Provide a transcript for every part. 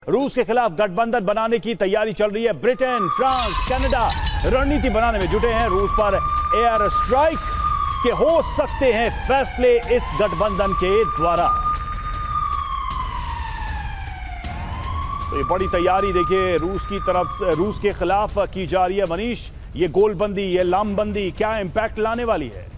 रूस के खिलाफ गठबंधन बनाने की तैयारी चल रही है। ब्रिटेन, फ्रांस, कनाडा रणनीति बनाने में जुटे हैं। रूस पर एयर स्ट्राइक के हो सकते हैं फैसले इस गठबंधन के द्वारा। तो ये बड़ी तैयारी देखिए रूस की तरफ, रूस के खिलाफ की जा रही है। मनीष, ये गोलबंदी, ये लामबंदी क्या इंपैक्ट लाने वाली है?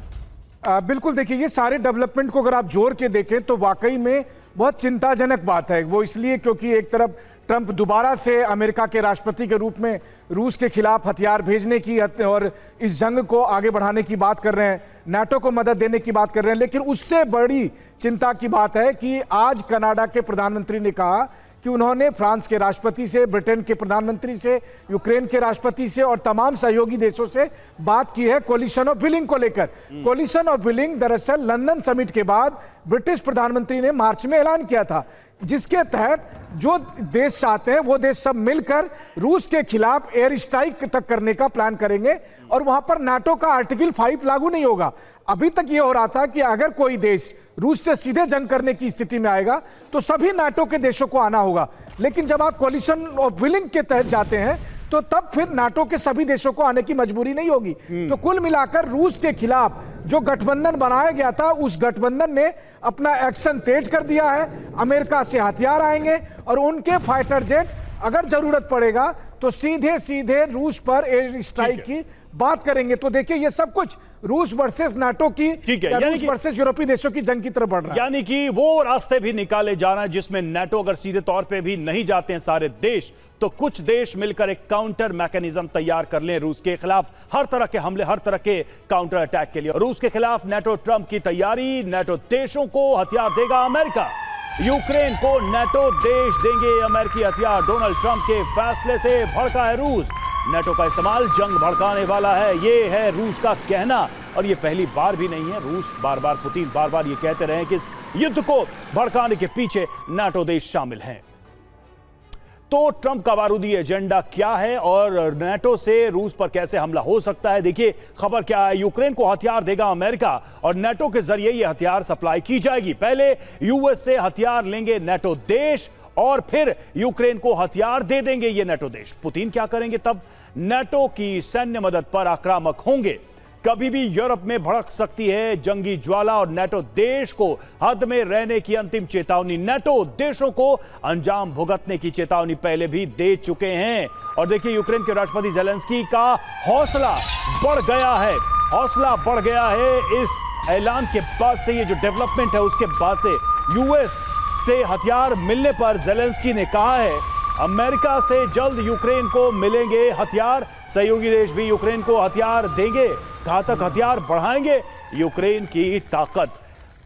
बिल्कुल, देखिए ये सारे डेवलपमेंट को अगर आप जोड़ के देखें तो वाकई में बहुत चिंताजनक बात है। वो इसलिए क्योंकि एक तरफ ट्रंप दोबारा से अमेरिका के राष्ट्रपति के रूप में रूस के खिलाफ हथियार भेजने की और इस जंग को आगे बढ़ाने की बात कर रहे हैं, नाटो को मदद देने की बात कर रहे हैं। लेकिन उससे बड़ी चिंता की बात है कि आज कनाडा के प्रधानमंत्री ने कहा कि उन्होंने फ्रांस के राष्ट्रपति से, ब्रिटेन के प्रधानमंत्री से, यूक्रेन के राष्ट्रपति से और तमाम सहयोगी देशों से बात की है कोलिशन ऑफ विलिंग को लेकर। कोलिशन ऑफ विलिंग दरअसल लंदन समिट के बाद ब्रिटिश प्रधानमंत्री ने मार्च में ऐलान किया था, जिसके तहत जो देश चाहते हैं वो देश सब मिलकर रूस के खिलाफ एयर स्ट्राइक तक करने का प्लान करेंगे और वहां पर नाटो का आर्टिकल 5 लागू नहीं होगा। अभी तक ये हो रहा था कि अगर कोई देश रूस से सीधे जंग करने की स्थिति में आएगा तो सभी नाटो के देशों को आना होगा, लेकिन जब आप कोलिशन ऑफ विलिंग के तहत जाते हैं तो तब फिर नाटो के सभी देशों को आने की मजबूरी नहीं होगी। तो कुल मिलाकर रूस के खिलाफ जो गठबंधन बनाया गया था उस गठबंधन ने अपना एक्शन तेज कर दिया है। अमेरिका से हथियार आएंगे और उनके फाइटर जेट अगर जरूरत पड़ेगा तो सीधे सीधे रूस पर एयर स्ट्राइक की बात करेंगे। तो देखिए ये सब कुछ रूस वर्सेस नाटो की, रूस वर्सेस यूरोपीय देशों की जंग की तरफ बढ़ रहा है। यानी कि वो रास्ते भी निकाले जा रहे हैं जिसमें नाटो अगर सीधे तौर पे भी नहीं जाते हैं सारे देश, तो कुछ देश मिलकर एक काउंटर मैकेनिज्म तैयार कर लें रूस के खिलाफ, हर तरह के हमले, हर तरह के काउंटर अटैक के लिए। रूस के खिलाफ नाटो ट्रंप की तैयारी, नाटो देशों को हथियार देगा अमेरिका, यूक्रेन को नाटो देश देंगे अमेरिकी हथियार। डोनाल्ड ट्रंप के फैसले से भड़का है रूस, नाटो का इस्तेमाल जंग भड़काने वाला है, ये है रूस का कहना। और ये पहली बार भी नहीं है, रूस बार-बार, पुतिन बार-बार ये कहते रहे कि इस युद्ध को भड़काने के पीछे नाटो देश शामिल हैं। तो ट्रंप का बारूदी एजेंडा क्या है और नाटो से रूस पर कैसे हमला हो सकता है? देखिए खबर क्या है, यूक्रेन को हथियार देगा अमेरिका और नाटो के जरिए यह हथियार सप्लाई की जाएगी। पहले यूएस से हथियार लेंगे नाटो देश और फिर यूक्रेन को हथियार दे देंगे ये नाटो देश। पुतिन क्या करेंगे तब? नाटो की सैन्य मदद पर आक्रामक होंगे। कभी भी यूरोप में भड़क सकती है जंगी ज्वाला और नाटो देश को हद में रहने की अंतिम चेतावनी। नाटो देशों को अंजाम भुगतने की चेतावनी पहले भी दे चुके हैं। और देखिए यूक्रेन के राष्ट्रपति ज़ेलेंस्की का हौसला बढ़ गया है, हौसला बढ़ गया है इस ऐलान के बाद से। ये जो डेवलपमेंट है उसके बाद से यूएस से हथियार मिलने पर ज़ेलेंस्की ने कहा है अमेरिका से जल्द यूक्रेन को मिलेंगे हथियार, सहयोगी देश भी यूक्रेन को हथियार देंगे, घातक हथियार बढ़ाएंगे यूक्रेन की ताकत।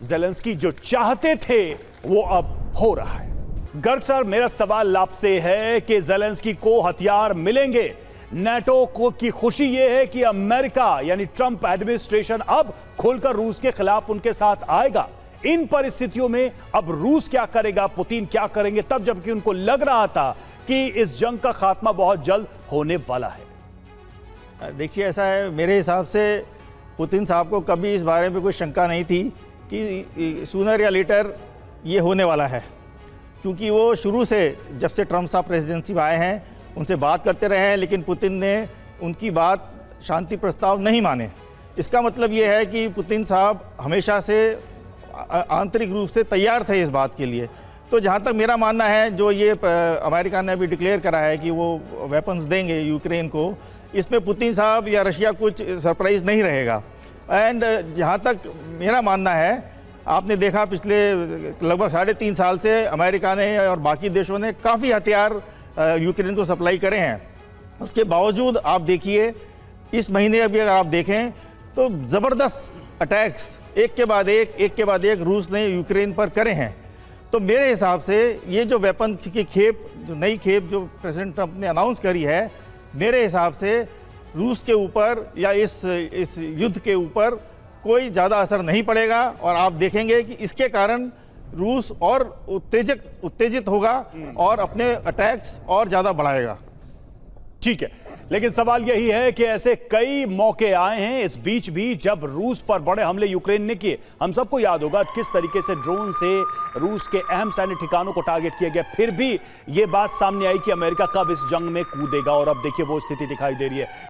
ज़ेलेंस्की जो चाहते थे वो अब हो रहा है। गर्ग सर, मेरा सवाल आपसे है कि ज़ेलेंस्की को हथियार मिलेंगे, नाटो को की खुशी ये है कि अमेरिका यानी ट्रंप एडमिनिस्ट्रेशन अब खुलकर रूस के खिलाफ उनके साथ आएगा। इन परिस्थितियों में अब रूस क्या करेगा, पुतिन क्या करेंगे, तब जबकि उनको लग रहा था कि इस जंग का खात्मा बहुत जल्द होने वाला है? देखिए ऐसा है, मेरे हिसाब से पुतिन साहब को कभी इस बारे में कोई शंका नहीं थी कि सूनर या लेटर ये होने वाला है, क्योंकि वो शुरू से जब से ट्रंप साहब प्रेसिडेंसी में आए हैं उनसे बात करते रहे हैं, लेकिन पुतिन ने उनकी बात, शांति प्रस्ताव नहीं माने। इसका मतलब ये है कि पुतिन साहब हमेशा से आंतरिक रूप से तैयार थे इस बात के लिए। तो जहाँ तक मेरा मानना है, जो ये अमेरिका ने अभी डिक्लेयर करा है कि वो वेपन्स देंगे यूक्रेन को, इसमें पुतिन साहब या रशिया कुछ सरप्राइज नहीं रहेगा। एंड जहाँ तक मेरा मानना है, आपने देखा पिछले लगभग 3.5 साल से अमेरिका ने और बाकी देशों ने काफ़ी हथियार यूक्रेन को सप्लाई करे हैं। उसके बावजूद आप देखिए इस महीने अभी अगर आप देखें तो ज़बरदस्त अटैक्स एक के बाद एक रूस ने यूक्रेन पर करे हैं। तो मेरे हिसाब से ये जो वेपन की खेप, जो नई खेप जो प्रेसिडेंट ट्रंप ने अनाउंस करी है, मेरे हिसाब से रूस के ऊपर या इस युद्ध के ऊपर कोई ज़्यादा असर नहीं पड़ेगा और आप देखेंगे कि इसके कारण रूस और उत्तेजित होगा और अपने अटैक्स और ज़्यादा बढ़ाएगा। ठीक है, लेकिन सवाल यही है कि ऐसे कई मौके आए हैं इस बीच भी जब रूस पर बड़े हमले यूक्रेन ने किए। हम सबको याद होगा किस तरीके से ड्रोन से रूस के अहम सैन्य ठिकानों को टारगेट किया गया। फिर भी यह बात सामने आई कि अमेरिका कब इस जंग में कूदेगा और अब देखिए वो स्थिति दिखाई दे रही है।